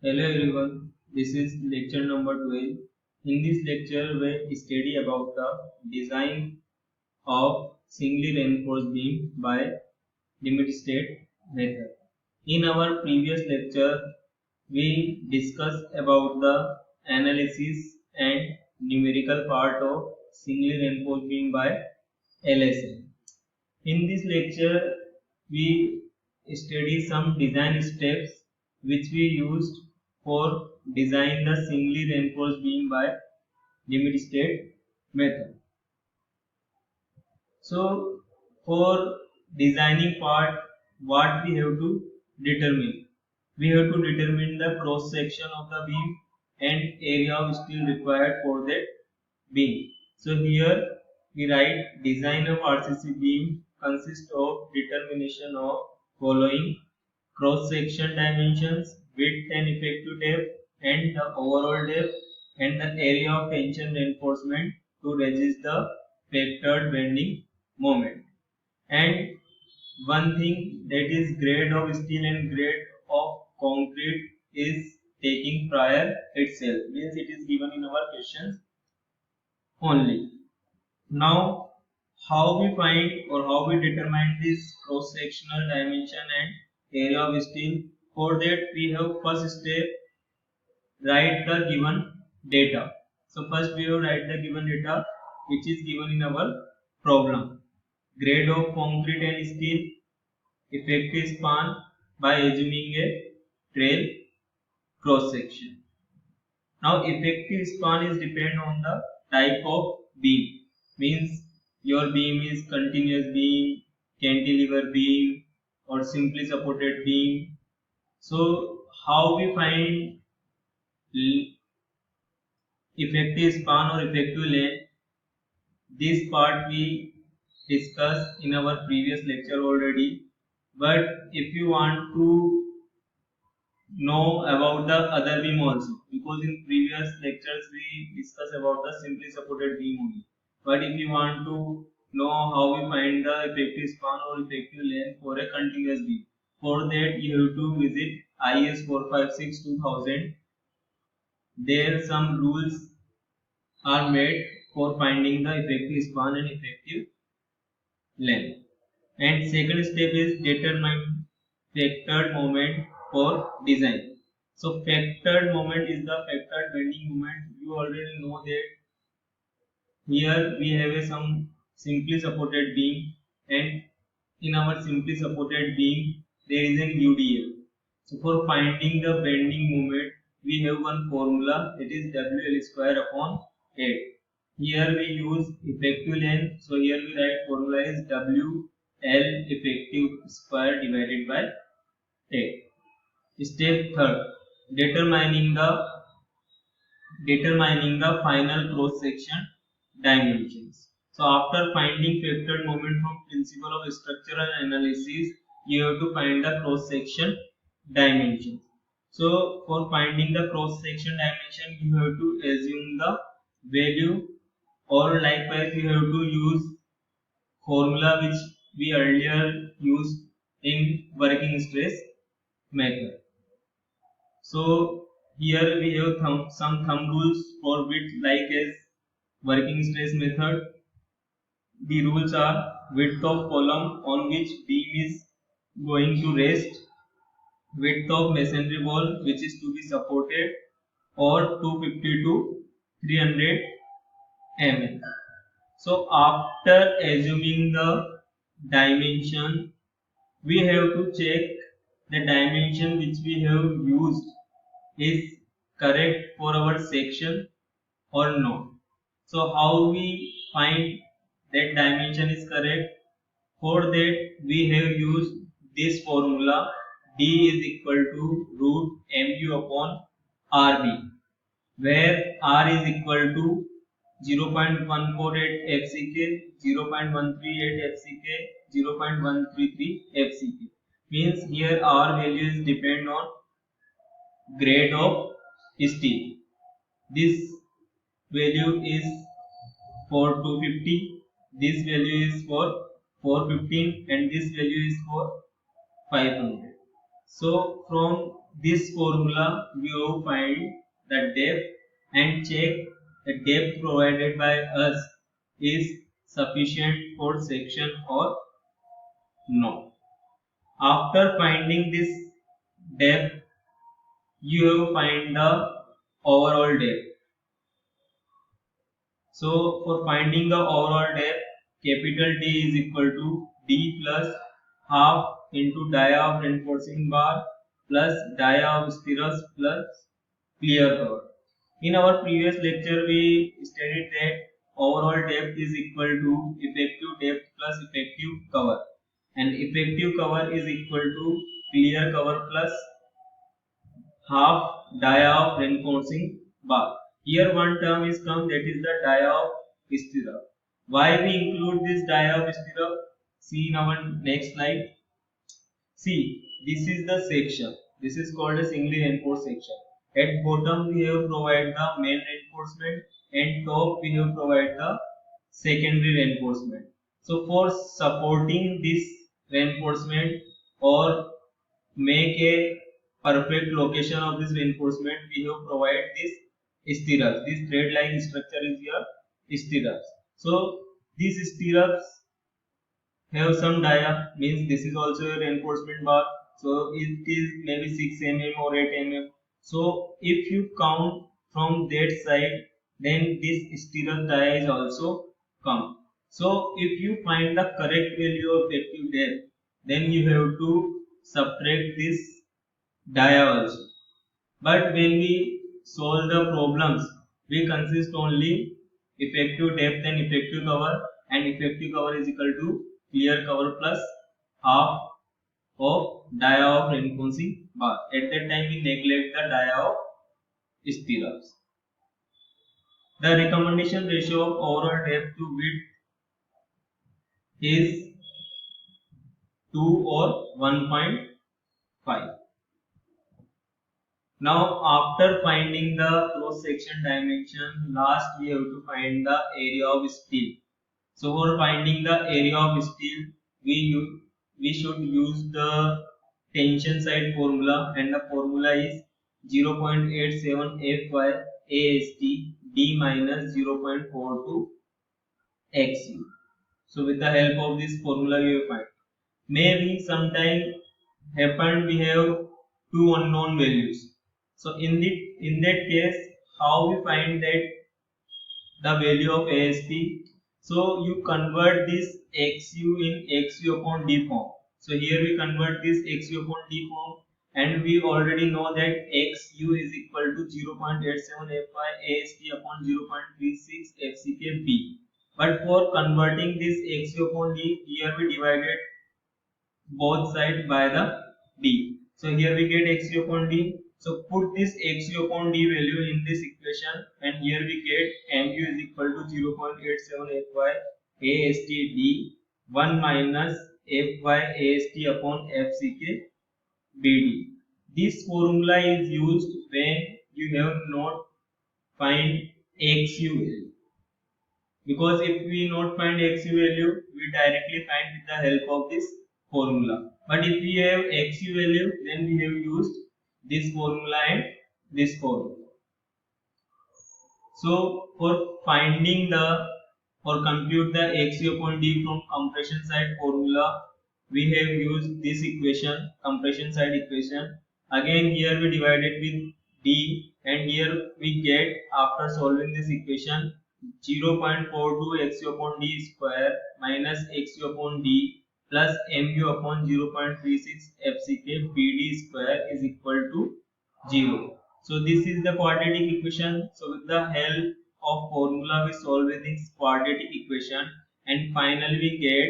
Hello everyone, this is lecture number 12. In this lecture, we study about the design of singly reinforced beam by limit state method. In our previous lecture, we discussed about the analysis and numerical part of singly reinforced beam by LSM. In this lecture, we study some design steps which we used for design the singly reinforced beam by limit state method. So, for designing part, what we have to determine? We have to determine the cross section of the beam and area of steel required for that beam. So here we write design of RCC beam consists of determination of following cross section dimensions, width and effective depth, and the overall depth and the area of tension reinforcement to resist the factored bending moment. And one thing, that is grade of steel and grade of concrete is taking prior itself, means it is given in our questions only. Now, how we find or how we determine this cross-sectional dimension and area of steel? For that, we have first step, write the given data. So first we have write the given data which is given in our problem. Grade of concrete and steel, effective span by assuming a trail cross section. Now effective span is depend on the type of beam. Means your beam is continuous beam, cantilever beam, or simply supported beam. So how we find effective span or effective length? This part we discussed in our previous lecture already. But if you want to know about the other beam also, because in previous lectures we discussed about the simply supported beam only, but if you want to know how we find the effective span or effective length for a continuous beam, for that you have to visit IS 456 2000. There some rules are made for finding the effective span and effective length. And second step is determine factored moment for design. So factored moment is the factored bending moment. You already know that here we have some simply supported beam, and in our simply supported beam there is an UDL. So for finding the bending moment we have one formula, that is WL square upon 8. Here we use effective length, so here we write formula is WL effective square divided by 8. Step third, determining the final cross section dimensions. So after finding factored moment from principle of structural analysis, you have to find the cross section dimensions. So for finding the cross section dimension, you have to assume the value, or likewise you have to use formula which we earlier used in working stress method. So here we have some thumb rules for width, like as working stress method. The rules are width of column on which beam is going to rest, width of masonry wall which is to be supported, or 250 to 300 mm. So after assuming the dimension, we have to check the dimension which we have used is correct for our section or not. So how we find that dimension is correct? For that we have used this formula, D is equal to root mu upon RB, where R is equal to 0.148 FCK, 0.138 FCK, 0.133 FCK. Means here R values depend on grade of steel. This value is for 250, this value is for 415, and this value is for 500. So from this formula we will find the depth and check the depth provided by us is sufficient for section or no. After finding this depth, you have find the overall depth. So for finding the overall depth, capital D is equal to D plus half into dia of reinforcing bar plus dia of stirrups plus clear cover. In our previous lecture, we studied that overall depth is equal to effective depth plus effective cover, and effective cover is equal to clear cover plus half dia of reinforcing bar. Here one term is come, that is the dia of stirrup. Why we include this dia of stirrup? See in our next slide. See, this is the section. This is called a singly reinforced section. At bottom we have provided the main reinforcement and top we have provided the secondary reinforcement. So for supporting this reinforcement or make a perfect location of this reinforcement, we have provided this stirrups. This thread like structure is your stirrups. So these stirrups have some dia, means this is also a reinforcement bar. So it is maybe 6 mm or 8 mm. So if you count from that side, then this stirrup dia is also come. So if you find the correct value of effective depth, then you have to subtract this dia also. But when we solve the problems, we consist only effective depth and effective cover, and effective cover is equal to clear cover plus half of dia of reinforcing bar. At that time we neglect the dia of stirrups. The recommendation ratio of overall depth to width is 2 or 1.5. Now after finding the cross section dimension, last we have to find the area of steel. So for finding the area of steel, we should use the tension side formula, and the formula is 0.87 Fy AST D minus 0.42 XU. So with the help of this formula we will find. Maybe sometime happened we have two unknown values. So in that case, how we find that the value of AST? So you convert this XU in XU upon D form. So here we convert this XU upon D form, and we already know that XU is equal to 0.87 Fy AST upon 0.36 FCK B. But for converting this XU upon D, here we divided both sides by the D. So here we get XU upon D. So put this XU upon D value in this equation, and here we get MU is equal to 0.87 Fy AST D 1 minus Fy AST upon FCK BD. This formula is used when you have not find XU value, because if we not find XU value, we directly find with the help of this formula. But if we have XU value, then we have used this formula and this formula. So for finding or compute the XU upon D from compression side formula, we have used this equation, compression side equation. Again here we divided with D, and here we get, after solving this equation, 0.42 XU upon D square minus XU upon D plus MU upon 0.36 FCK BD square is equal to 0. So this is the quadratic equation. So with the help of formula we solve this quadratic equation, and finally we get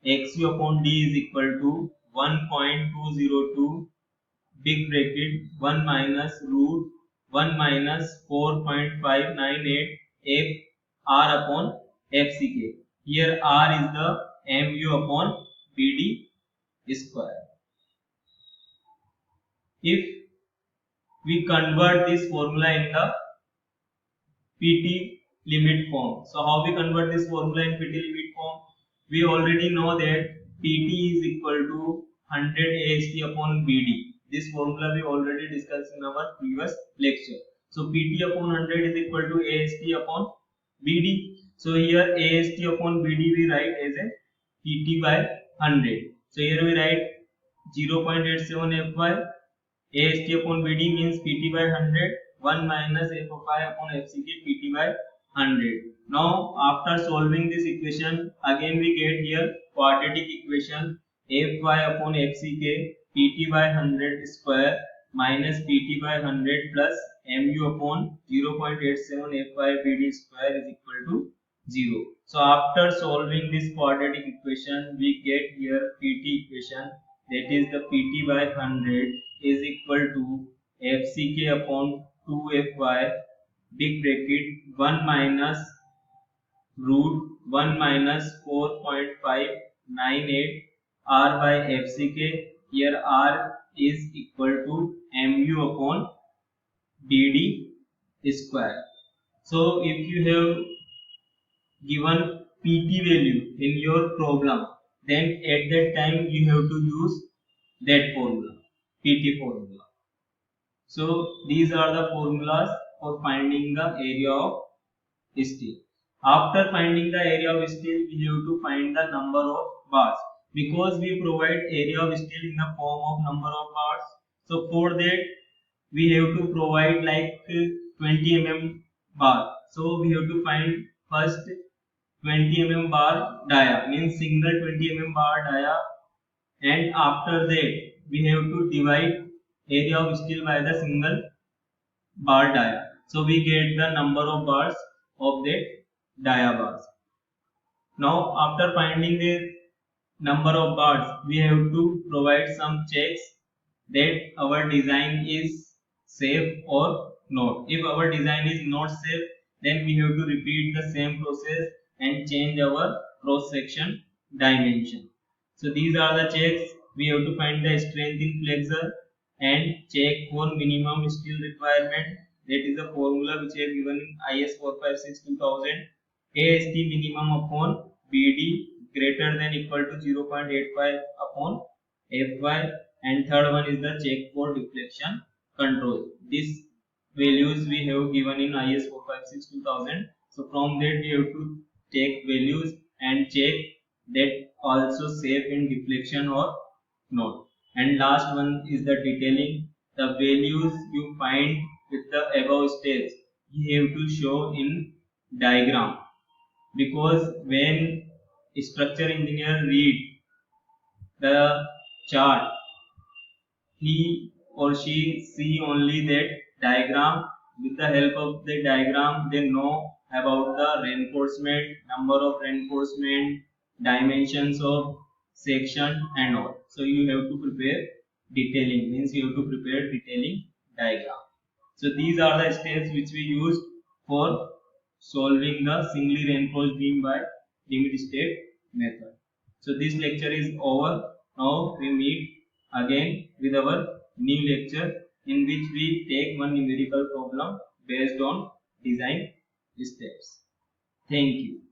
XU upon D is equal to 1.202 big bracket 1 minus root 1 minus 4.598 F R upon FCK. Here R is the MU upon BD square. If we convert this formula in the PT limit form. So how we convert this formula in PT limit form? We already know that PT is equal to 100 AST upon BD. This formula we already discussed in our previous lecture. So PT upon 100 is equal to AST upon BD. So here AST upon BD we write as a PT by 100. So here we write 0.87 Fy. AST upon BD means PT by 100. 1 minus Fy upon FCK PT by 100. Now after solving this equation, again we get here quadratic equation Fy upon FCK PT by 100 square minus PT by 100 plus Mu upon 0.87 Fy BD square is equal to 0. So after solving this quadratic equation, we get here PT equation, that is the PT by 100 is equal to FCK upon 2Fy big bracket 1 minus root 1 minus 4.598 R by FCK. Here R is equal to Mu upon BD square. So if you have given PT value in your problem, then at that time you have to use that formula, PT formula. So these are the formulas for finding the area of steel. After finding the area of steel, we have to find the number of bars, because we provide area of steel in the form of number of bars. So for that we have to provide like 20 mm bar. So we have to find first 20 mm bar dia, means single 20 mm bar dia, and after that we have to divide area of steel by the single bar dia. So we get the number of bars of that dia bars. Now after finding the number of bars, we have to provide some checks that our design is safe or not. If our design is not safe, then we have to repeat the same process and change our cross section dimension. So these are the checks. We have to find the strength in flexure and check for minimum steel requirement. That is the formula which I have given in IS 456-2000. AST minimum upon BD greater than equal to 0.85 upon Fy, and third one is the check for deflection control. These values we have given in IS 456-2000. So from that we have to take values and check that also safe in deflection or not. And last one is the detailing. The values you find with the above steps you have to show in diagram, because when structure engineer read the chart, he or she see only that diagram. With the help of the diagram they know about the reinforcement, number of reinforcement, dimensions of section and all. So you have to prepare detailing, means you have to prepare detailing diagram. So these are the steps which we used for solving the singly reinforced beam by limit state method. So this lecture is over. Now we meet again with our new lecture, in which we take one numerical problem based on design steps. Thank you.